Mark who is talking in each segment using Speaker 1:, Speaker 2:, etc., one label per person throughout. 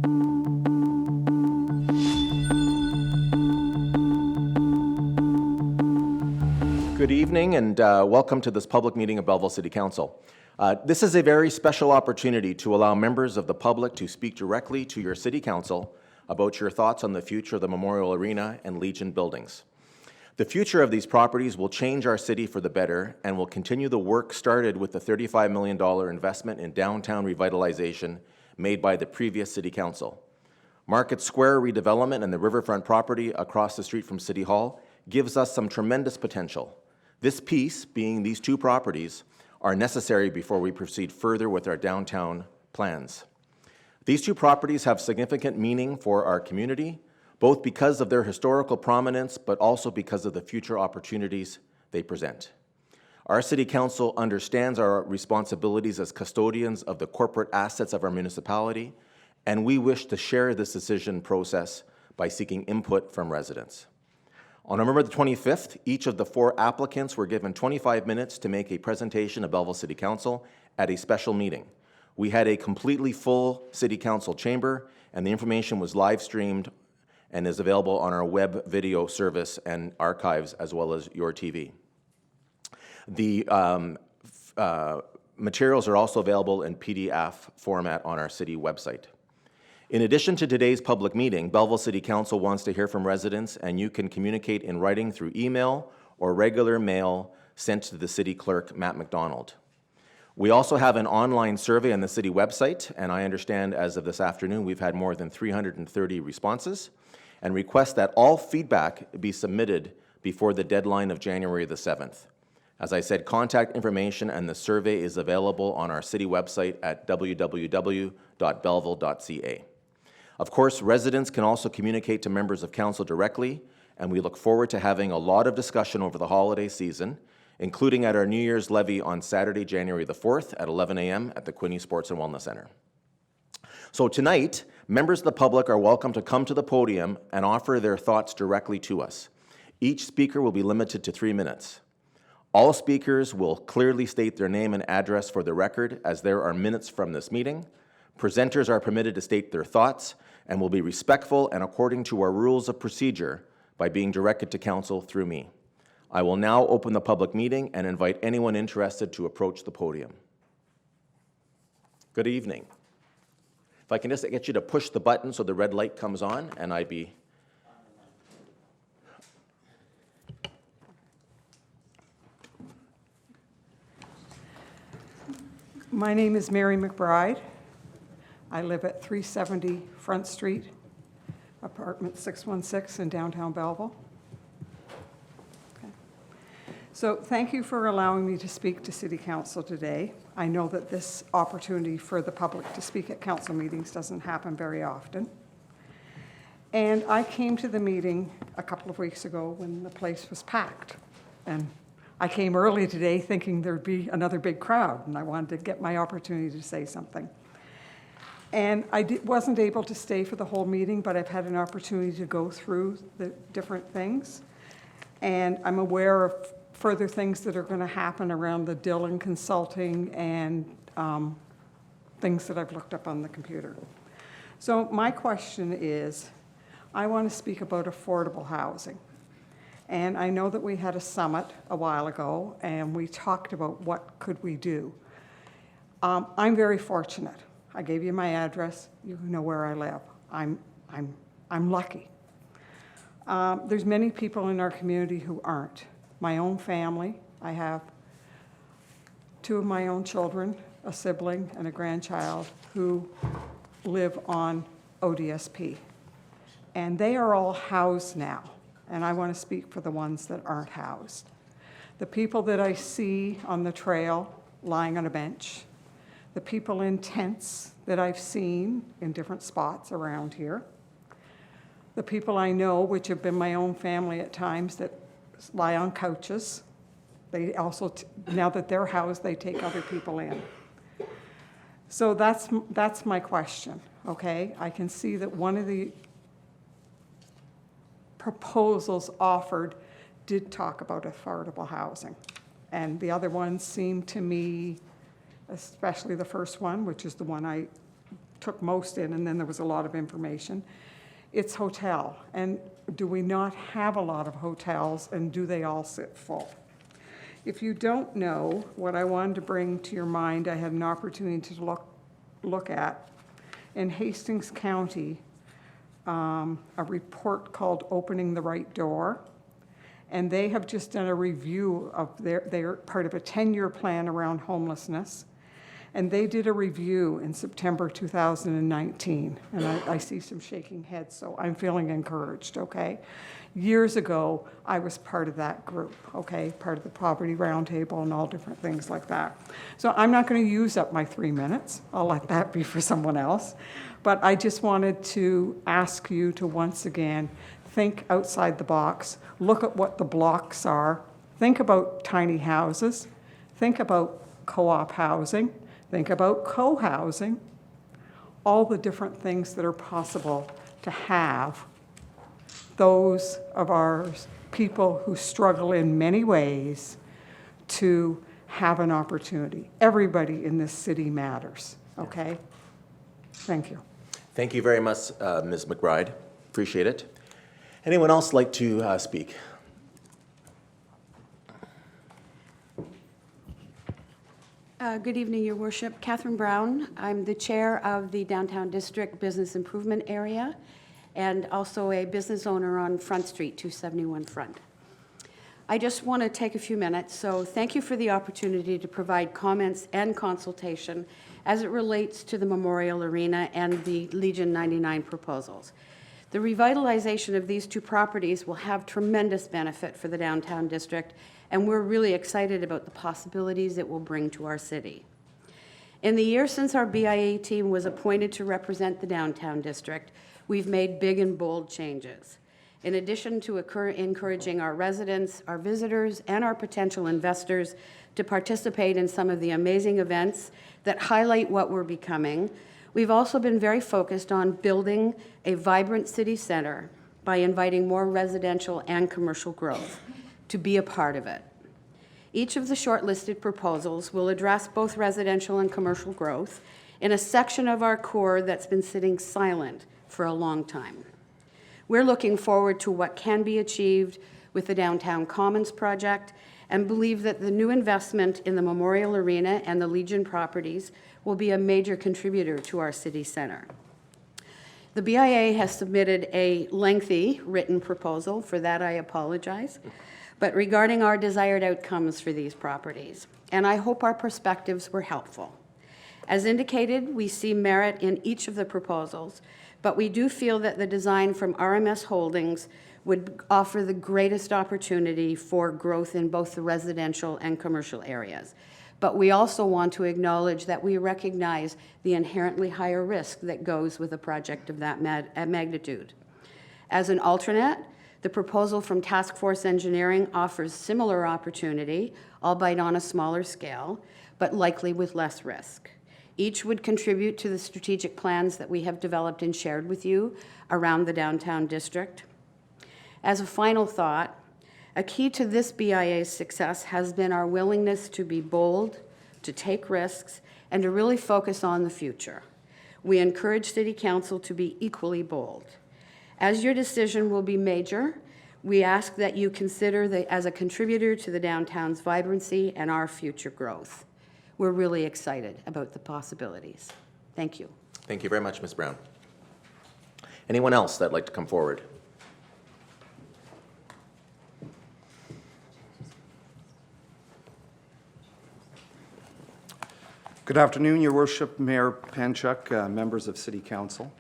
Speaker 1: Good evening and welcome to this public meeting of Belleville City Council. This is a very special opportunity to allow members of the public to speak directly to your City Council about your thoughts on the future of the Memorial Arena and Legion buildings. The future of these properties will change our city for the better and will continue the work started with the $35 million investment in downtown revitalization made by the previous City Council. Market Square redevelopment and the riverfront property across the street from City Hall gives us some tremendous potential. This piece, being these two properties, are necessary before we proceed further with our downtown plans. These two properties have significant meaning for our community, both because of their historical prominence, but also because of the future opportunities they present. Our City Council understands our responsibilities as custodians of the corporate assets of our municipality, and we wish to share this decision process by seeking input from residents. On November the 25th, each of the 4 applicants were given 25 minutes to make a presentation of Belleville City Council at a special meeting. We had a completely full City Council chamber, and the information was live streamed and is available on our web video service and archives, as well as your TV. The materials are also available in PDF format on our city website. In addition to today's public meeting, Belleville City Council wants to hear from residents, and you can communicate in writing through email or regular mail sent to the city clerk, Matt McDonald. We also have an online survey on the city website, and I understand as of this afternoon we've had more than 330 responses, and request that all feedback be submitted before the deadline of January the 7th. As I said, contact information and the survey is available on our city website at www.belleville.ca. Of course, residents can also communicate to members of council directly, and we look forward to having a lot of discussion over the holiday season, including at our New Year's levy on Saturday, January the 4th at 11 a.m. at the Quinney Sports and Wellness Center. So tonight, members of the public are welcome to come to the podium and offer their thoughts directly to us. Each speaker will be limited to 3 minutes. All speakers will clearly state their name and address for the record, as there are minutes from this meeting. Presenters are permitted to state their thoughts and will be respectful and according to our rules of procedure by being directed to council through me. I will now open the public meeting and invite anyone interested to approach the podium. Good evening. If I can just get you to push the button so the red light comes on, and I'd be...
Speaker 2: My name is Mary McBride. I live at 370 Front Street, apartment 616 in downtown Belleville. Okay. So thank you for allowing me to speak to City Council today. I know that this opportunity for the public to speak at council meetings doesn't happen very often. And I came to the meeting a couple of weeks ago when the place was packed. And I came early today thinking there'd be another big crowd, and I wanted to get my opportunity to say something. And I wasn't able to stay for the whole meeting, but I've had an opportunity to go through the different things. And I'm aware of further things that are going to happen around the Dillon Consulting and things that I've looked up on the computer. So my question is, I want to speak about affordable housing. And I know that we had a summit a while ago, and we talked about what could we do. I'm very fortunate. I gave you my address. You know where I live. I'm lucky. There's many people in our community who aren't. My own family, I have 2 of my own children, a sibling and a grandchild, who live on ODSP. And they are all housed now. And I want to speak for the ones that aren't housed. The people that I see on the trail lying on a bench, the people in tents that I've seen in different spots around here, the people I know, which have been my own family at times, that lie on couches. They also, now that they're housed, they take other people in. So that's my question, okay? I can see that one of the proposals offered did talk about affordable housing. And the other ones seem to me, especially the first one, which is the one I took most in, and then there was a lot of information. It's hotel, and do we not have a lot of hotels, and do they all sit full? If you don't know, what I wanted to bring to your mind, I had an opportunity to look at, in Hastings County, a report called Opening the Right Door, and they have just done a review of they're part of a 10-year plan around homelessness, and they did a review in September 2019, and I see some shaking heads, so I'm feeling encouraged, okay? Years ago, I was part of that group, okay? Part of the Poverty Roundtable and all different things like that. So I'm not going to use up my 3 minutes. I'll let that be for someone else. But I just wanted to ask you to once again think outside the box, look at what the blocks are, think about tiny houses, think about co-op housing, think about co-housing, all the different things that are possible to have those of our people who struggle in many ways to have an opportunity. Everybody in this city matters, okay? Thank you.
Speaker 1: Thank you very much, Ms. McBride. Appreciate it. Anyone else like to speak?
Speaker 3: Good evening, Your Worship. Kathryn Brown. I'm the chair of the Downtown District Business Improvement Area and also a business owner on Front Street, 271 Front. I just want to take a few minutes, so thank you for the opportunity to provide comments and consultation as it relates to the Memorial Arena and the Legion 99 proposals. The revitalization of these two properties will have tremendous benefit for the downtown district, and we're really excited about the possibilities it will bring to our city. In the year since our BIA team was appointed to represent the downtown district, we've made big and bold changes. In addition to encouraging our residents, our visitors, and our potential investors to participate in some of the amazing events that highlight what we're becoming, we've also been very focused on building a vibrant city center by inviting more residential and commercial growth to be a part of it. Each of the shortlisted proposals will address both residential and commercial growth in a section of our core that's been sitting silent for a long time. We're looking forward to what can be achieved with the Downtown Commons project and believe that the new investment in the Memorial Arena and the Legion properties will be a major contributor to our city center. The BIA has submitted a lengthy written proposal. For that, I apologize. But regarding our desired outcomes for these properties, and I hope our perspectives were helpful. As indicated, we see merit in each of the proposals, but we do feel that the design from RMS Holdings would offer the greatest opportunity for growth in both the residential and commercial areas. But we also want to acknowledge that we recognize the inherently higher risk that goes with a project of that magnitude. As an alternate, the proposal from Task Force Engineering offers similar opportunity, albeit on a smaller scale, but likely with less risk. Each would contribute to the strategic plans that we have developed and shared with you around the downtown district. As a final thought, a key to this BIA's success has been our willingness to be bold, to take risks, and to really focus on the future. We encourage City Council to be equally bold. As your decision will be major, we ask that you consider as a contributor to the downtown's vibrancy and our future growth. We're really excited about the possibilities. Thank you.
Speaker 1: Thank you very much, Ms. Brown. Anyone else that'd like to come forward?
Speaker 4: Good afternoon, Your Worship, Mayor Panchuk, members of City Council.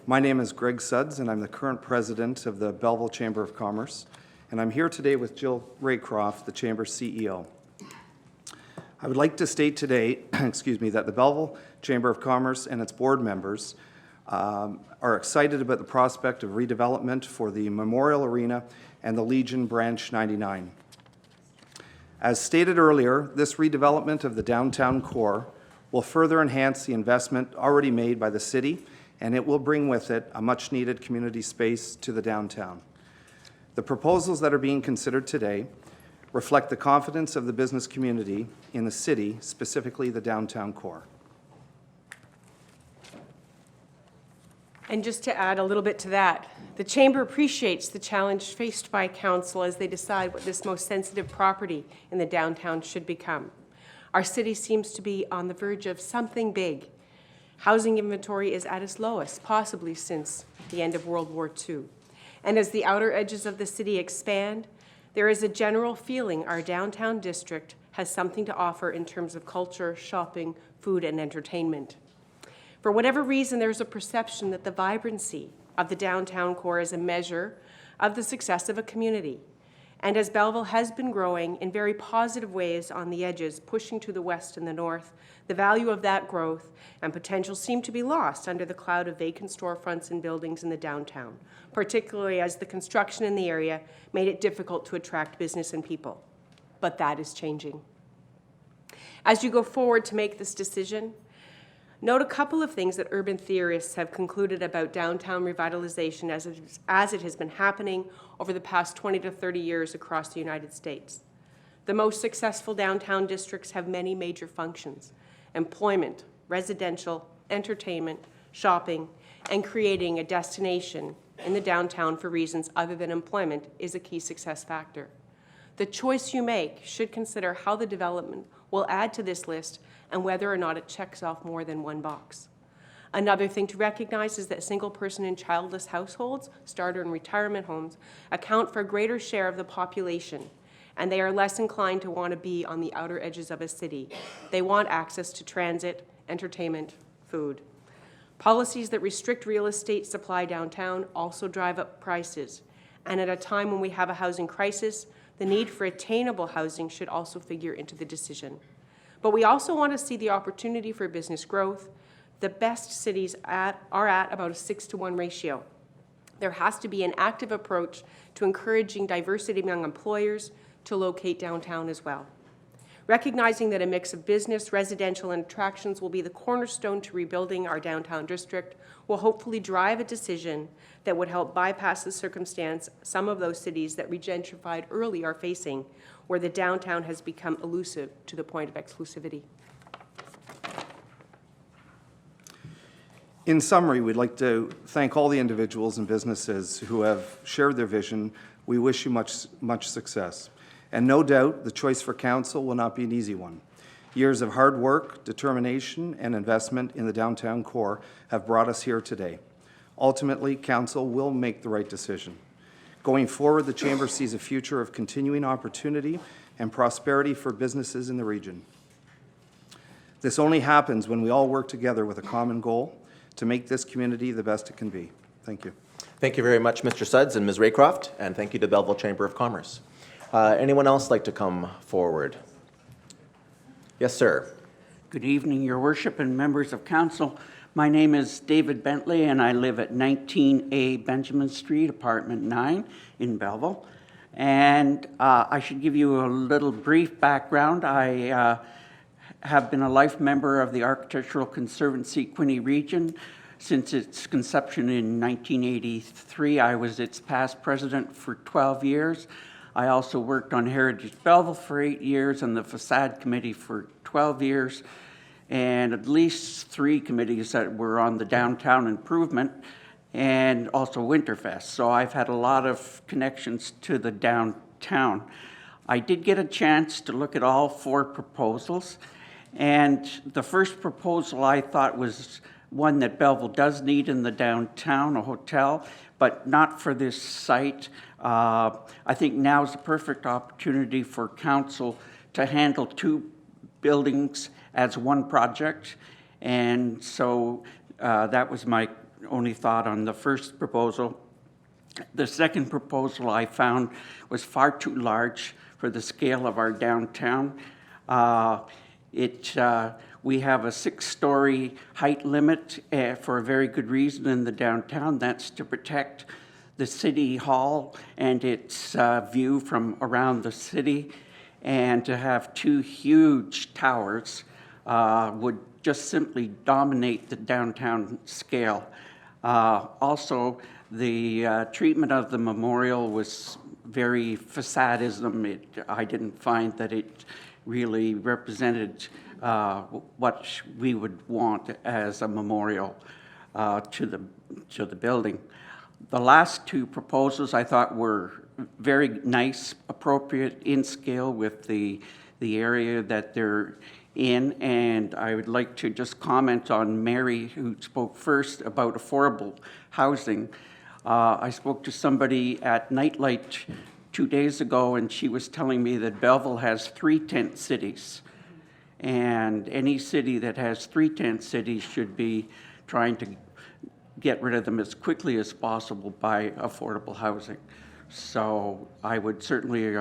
Speaker 4: My name is Greg Suds, and I'm the current president of the Belleville Chamber of Commerce, and I'm here today with Jill Raycroft, the Chamber's CEO. I would like to state today, that the Belleville Chamber of Commerce and its board members are excited about the prospect of redevelopment for the Memorial Arena and the Legion Branch 99. As stated earlier, this redevelopment of the downtown core will further enhance the investment already made by the city, and it will bring with it a much-needed community space to the downtown. The proposals that are being considered today reflect the confidence of the business community in the city, specifically the downtown core.
Speaker 5: And just to add a little bit to that, the Chamber appreciates the challenge faced by Council as they decide what this most sensitive property in the downtown should become. Our city seems to be on the verge of something big. Housing inventory is at its lowest, possibly since the end of World War II. And as the outer edges of the city expand, there is a general feeling our downtown district has something to offer in terms of culture, shopping, food, and entertainment. For whatever reason, there's a perception that the vibrancy of the downtown core is a measure of the success of a community. And as Belleville has been growing in very positive ways on the edges, pushing to the west and the north, the value of that growth and potential seem to be lost under the cloud of vacant storefronts and buildings in the downtown, particularly as the construction in the area made it difficult to attract business and people. But that is changing. As you go forward to make this decision, note a couple of things that urban theorists have concluded about downtown revitalization as it has been happening over the past 20 to 30 years across the United States. The most successful downtown districts have many major functions: employment, residential, entertainment, shopping, and creating a destination in the downtown for reasons other than employment is a key success factor. The choice you make should consider how the development will add to this list and whether or not it checks off more than one box. Another thing to recognize is that single-person and childless households, starter and retirement homes, account for a greater share of the population, and they are less inclined to want to be on the outer edges of a city. They want access to transit, entertainment, food. Policies that restrict real estate supply downtown also drive up prices, and at a time when we have a housing crisis, the need for attainable housing should also figure into the decision. But we also want to see the opportunity for business growth. The best cities are at about a 6-to-1 ratio. There has to be an active approach to encouraging diversity among employers to locate downtown as well. Recognizing that a mix of business, residential, and attractions will be the cornerstone to rebuilding our downtown district will hopefully drive a decision that would help bypass the circumstance some of those cities that regentrified early are facing, where the downtown has become elusive to the point of exclusivity.
Speaker 4: In summary, we'd like to thank all the individuals and businesses who have shared their vision. We wish you much success. And no doubt, the choice for council will not be an easy one. Years of hard work, determination, and investment in the downtown core have brought us here today. Ultimately, council will make the right decision. Going forward, the Chamber sees a future of continuing opportunity and prosperity for businesses in the region. This only happens when we all work together with a common goal to make this community the best it can be. Thank you.
Speaker 1: Thank you very much, Mr. Sudds and Ms. Raycroft, and thank you to Belleville Chamber of Commerce. Anyone else like to come forward? Yes, sir.
Speaker 6: Good evening, Your Worship and members of council. My name is David Bentley, and I live at 19A Benjamin Street, apartment 9 in Belleville. And I should give you a little brief background. I have been a life member of the Architectural Conservancy Quinte Region since its conception in 1983. I was its past president for 12 years. I also worked on Heritage Belleville for 8 years and the Facade Committee for 12 years, and at least 3 committees that were on the downtown improvement and also Winterfest. So I've had a lot of connections to the downtown. I did get a chance to look at all 4 proposals, and the first proposal I thought was one that Belleville does need in the downtown, a hotel, but not for this site. I think now is the perfect opportunity for council to handle 2 buildings as one project. And so that was my only thought on the first proposal. The second proposal I found was far too large for the scale of our downtown. We have a 6-story height limit for a very good reason in the downtown. That's to protect the city hall and its view from around the city. And to have 2 huge towers would just simply dominate the downtown scale. Also, the treatment of the memorial was very facadism. I didn't find that it really represented what we would want as a memorial. to the building. The last two proposals I thought were very nice, appropriate in scale with the area that they're in, and I would like to just comment on Mary, who spoke first about affordable housing. I spoke to somebody at Nightlight 2 days ago, and she was telling me that Belleville has 3 tent cities, and any city that has 3 tent cities should be trying to get rid of them as quickly as possible by affordable housing. So I would certainly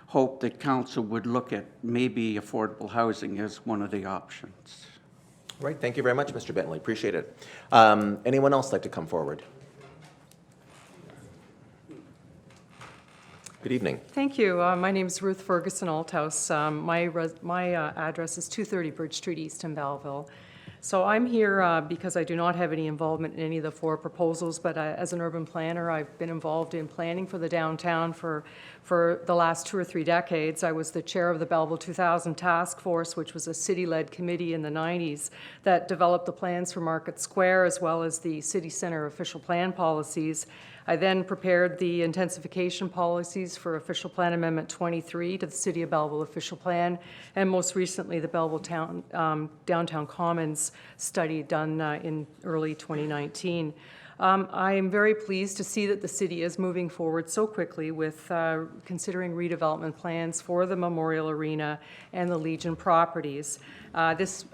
Speaker 6: hope that council would look at maybe affordable housing as one of the options.
Speaker 1: Right, thank you very much, Mr. Bentley, appreciate it. Anyone else like to come forward? Good evening.
Speaker 7: Thank you. My name is Ruth Ferguson, Altos. My address is 230 Bridge Street East in Belleville. So I'm here because I do not have any involvement in any of the 4 proposals, but as an urban planner, I've been involved in planning for the downtown for the last 2 or 3 decades. I was the chair of the Belleville 2000 Task Force, which was a city-led committee in the 90s that developed the plans for Market Square as well as the city center official plan policies. I then prepared the intensification policies for Official Plan Amendment 23 to the City of Belleville Official Plan, and most recently the Belleville Downtown Commons study done in early 2019. I am very pleased to see that the city is moving forward so quickly with considering redevelopment plans for the Memorial Arena and the Legion properties. This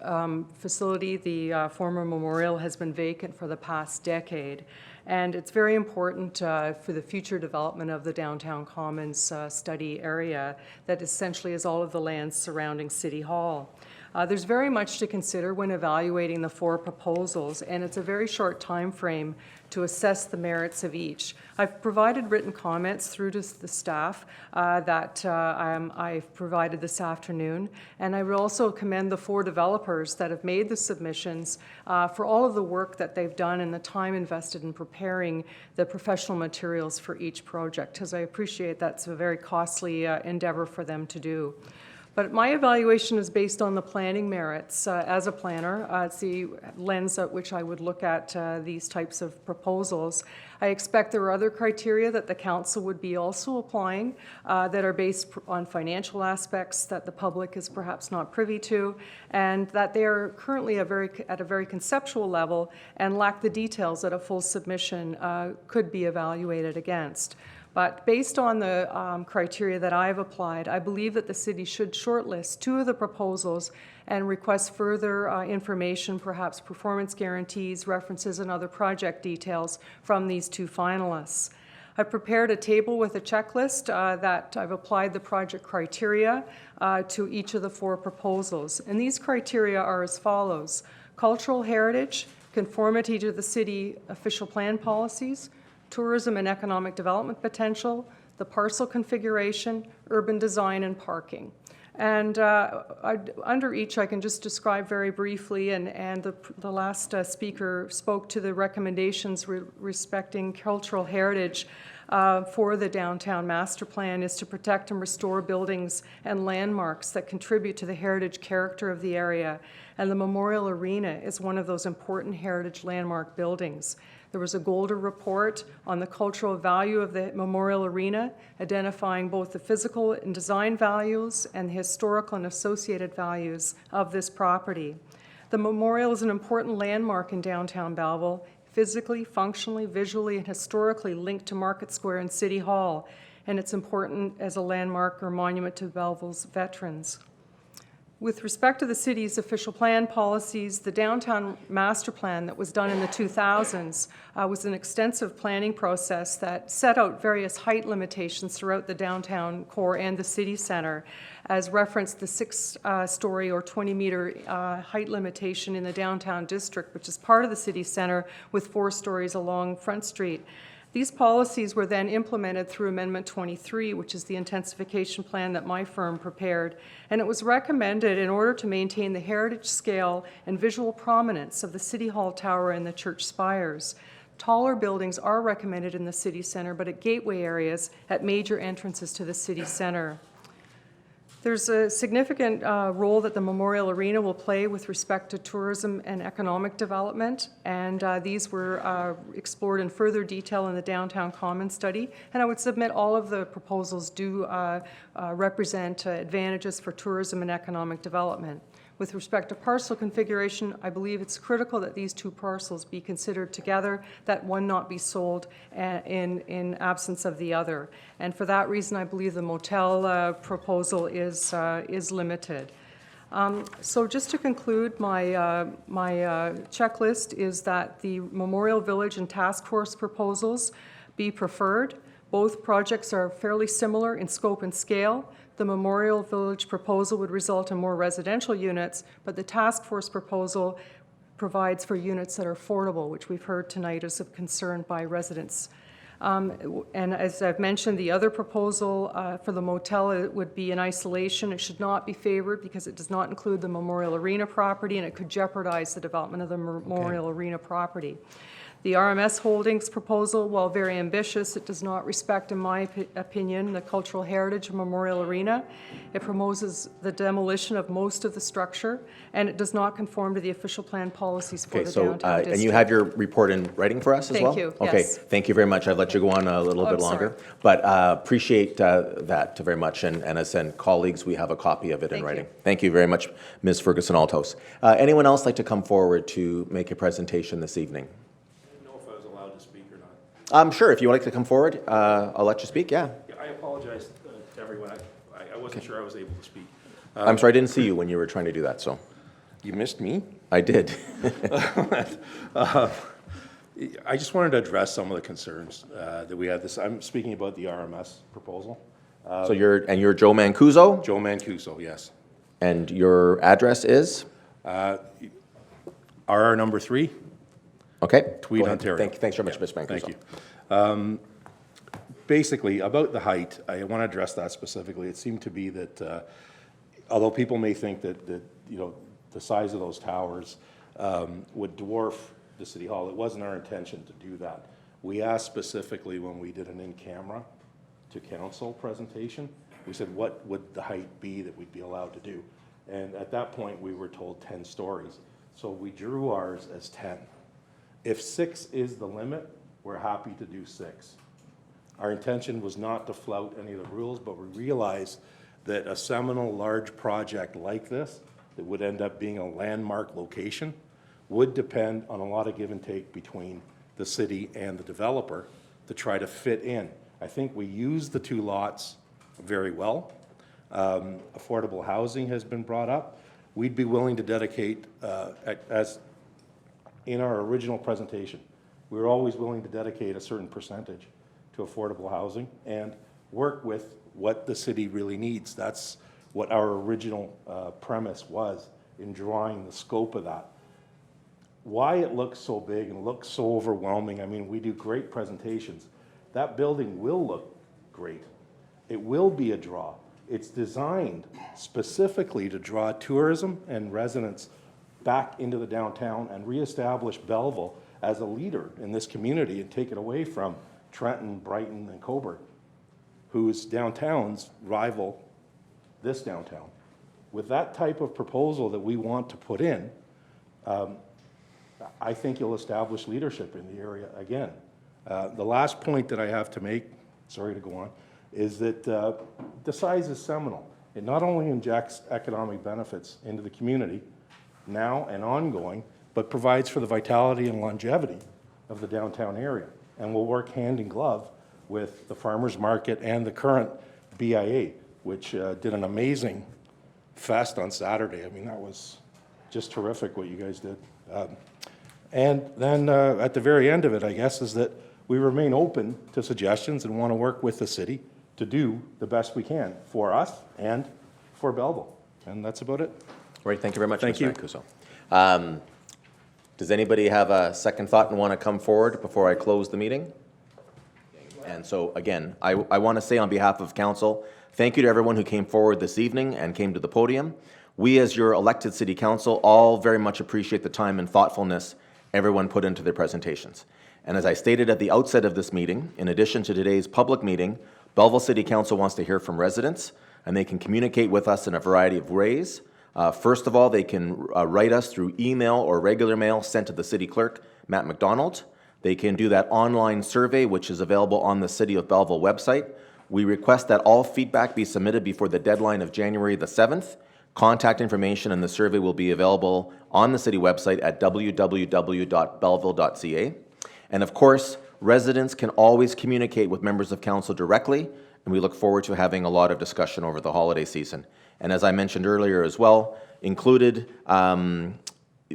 Speaker 7: facility, the former Memorial, has been vacant for the past decade. And it's very important for the future development of the Downtown Commons study area that essentially is all of the land surrounding City Hall. There's very much to consider when evaluating the 4 proposals, and it's a very short time frame to assess the merits of each. I've provided written comments through to the staff that I've provided this afternoon, and I would also commend the 4 developers that have made the submissions for all of the work that they've done and the time invested in preparing the professional materials for each project, because I appreciate that's a very costly endeavor for them to do. But my evaluation is based on the planning merits. As a planner, it's the lens at which I would look at these types of proposals. I expect there are other criteria that the council would be also applying that are based on financial aspects that the public is perhaps not privy to, and that they are currently at a very conceptual level and lack the details that a full submission could be evaluated against. But based on the criteria that I've applied, I believe that the city should shortlist 2 of the proposals and request further information, perhaps performance guarantees, references, and other project details from these 2 finalists. I've prepared a table with a checklist that I've applied the project criteria to each of the 4 proposals. And these criteria are as follows: cultural heritage, conformity to the city official plan policies, tourism and economic development potential, the parcel configuration, urban design, and parking. And under each, I can just describe very briefly, and the last speaker spoke to the recommendations respecting cultural heritage for the downtown master plan is to protect and restore buildings and landmarks that contribute to the heritage character of the area. And the Memorial Arena is one of those important heritage landmark buildings. There was a Golder report on the cultural value of the Memorial Arena, identifying both the physical and design values and the historical and associated values of this property. The Memorial is an important landmark in downtown Belleville, physically, functionally, visually, and historically linked to Market Square and City Hall, and it's important as a landmark or monument to Belleville's veterans. With respect to the city's official plan policies, the downtown master plan that was done in the 2000s was an extensive planning process that set out various height limitations throughout the downtown core and the city center, as referenced the 6-story or 20-meter height limitation in the downtown district, which is part of the city center, with 4 stories along Front Street. These policies were then implemented through Amendment 23, which is the intensification plan that my firm prepared, and it was recommended in order to maintain the heritage scale and visual prominence of the City Hall Tower and the church spires. Taller buildings are recommended in the city center, but at gateway areas at major entrances to the city center. There's a significant role that the Memorial Arena will play with respect to tourism and economic development, and these were explored in further detail in the Downtown Commons study. And I would submit all of the proposals do represent advantages for tourism and economic development. With respect to parcel configuration, I believe it's critical that these two parcels be considered together, that one not be sold in absence of the other. And for that reason, I believe the motel proposal is limited. So just to conclude, my checklist is that the Memorial Village and Task Force proposals be preferred. Both projects are fairly similar in scope and scale. The Memorial Village proposal would result in more residential units, but the task force proposal provides for units that are affordable, which we've heard tonight is of concern by residents. And as I've mentioned, the other proposal for the motel, it would be in isolation. It should not be favored because it does not include the Memorial Arena property, and it could jeopardize the development of the Memorial Arena property. The RMS Holdings proposal, while very ambitious, it does not respect, in my opinion, the cultural heritage of Memorial Arena. It promotes the demolition of most of the structure, and it does not conform to the official plan policies for
Speaker 1: Okay,
Speaker 7: the
Speaker 1: so,
Speaker 7: downtown district.
Speaker 1: and you have your report in writing for us as
Speaker 7: Thank
Speaker 1: well?
Speaker 7: you,
Speaker 1: Okay,
Speaker 7: yes.
Speaker 1: thank you very much. I've let you go on a little bit
Speaker 7: I'm
Speaker 1: longer.
Speaker 7: sorry.
Speaker 1: But appreciate that very much, and as said, colleagues, we have a copy of it in
Speaker 7: Thank
Speaker 1: writing.
Speaker 7: you.
Speaker 1: Thank you very much, Ms. Ferguson Altos. Anyone else like to come forward to make a presentation this evening? Sure, if you would like to come forward, I'll let you speak, yeah.
Speaker 8: Yeah, I apologize to everyone. I wasn't sure I was able to speak.
Speaker 1: I'm sorry, I didn't see you when you were trying to do that, so.
Speaker 8: You missed me?
Speaker 1: I did.
Speaker 8: I just wanted to address some of the concerns that we had. I'm speaking about the RMS proposal.
Speaker 1: So you're Joe Mancuso,
Speaker 8: Joe Mancuso, yes.
Speaker 1: and your address is?
Speaker 8: RR number 3,
Speaker 1: Okay.
Speaker 8: Tweed,
Speaker 1: go ahead.
Speaker 8: Ontario.
Speaker 1: Thanks very much, Ms. Mancuso.
Speaker 8: Thank you. Basically, about the height, I want to address that specifically. It seemed to be that, although people may think that you know, the size of those towers would dwarf the City Hall, it wasn't our intention to do that. We asked specifically when we did an in-camera to council presentation, we said, what would the height be that we'd be allowed to do? And at that point, we were told 10 stories. So we drew ours as 10. If 6 is the limit, we're happy to do 6. Our intention was not to flout any of the rules, but we realized that a seminal large project like this, that would end up being a landmark location, would depend on a lot of give and take between the city and the developer to try to fit in. I think we used the 2 lots very well. Affordable housing has been brought up. We'd be willing to dedicate, as in our original presentation, we were always willing to dedicate a certain percentage to affordable housing and work with what the city really needs. That's what our original premise was in drawing the scope of that. Why it looks so big and looks so overwhelming, I mean, we do great presentations. That building will look great. It will be a draw. It's designed specifically to draw tourism and residents back into the downtown and reestablish Belleville as a leader in this community and take it away from Trenton, Brighton, and Coburg, whose downtowns rival this downtown. With that type of proposal that we want to put in, I think you'll establish leadership in the area again. The last point that I have to make, sorry to go on, is that the size is seminal. It not only injects economic benefits into the community now and ongoing, but provides for the vitality and longevity of the downtown area, and will work hand in glove with the farmers market and the current BIA, which did an amazing fest on Saturday. I mean, that was just terrific what you guys did. And then at the very end of it, I guess, is that we remain open to suggestions and want to work with the city to do the best we can for us and for Belleville. And that's about it.
Speaker 1: Great, thank you very much,
Speaker 8: Thank
Speaker 1: Mr.
Speaker 8: you.
Speaker 1: Mancuso. Does anybody have a second thought and want to come forward before I close the meeting? And so, again, I want to say on behalf of council, thank you to everyone who came forward this evening and came to the podium. We, as your elected city council, all very much appreciate the time and thoughtfulness everyone put into their presentations. And as I stated at the outset of this meeting, in addition to today's public meeting, Belleville City Council wants to hear from residents and they can communicate with us in a variety of ways. First of all, they can write us through email or regular mail sent to the city clerk, Matt McDonald. They can do that online survey, which is available on the City of Belleville website. We request that all feedback be submitted before the deadline of January the 7th. Contact information and the survey will be available on the city website at www.belleville.ca. And of course, residents can always communicate with members of council directly, and we look forward to having a lot of discussion over the holiday season. And as I mentioned earlier as well, included,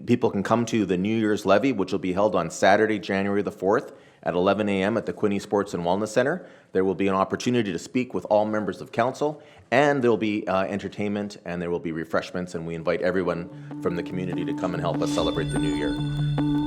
Speaker 1: people can come to the New Year's Levy, which will be held on Saturday, January the 4th at 11 a.m. at the Quinney Sports and Wellness Center. There will be an opportunity to speak with all members of council, and there will be entertainment, and there will be refreshments, and we invite everyone from the community to come and help us celebrate the new year.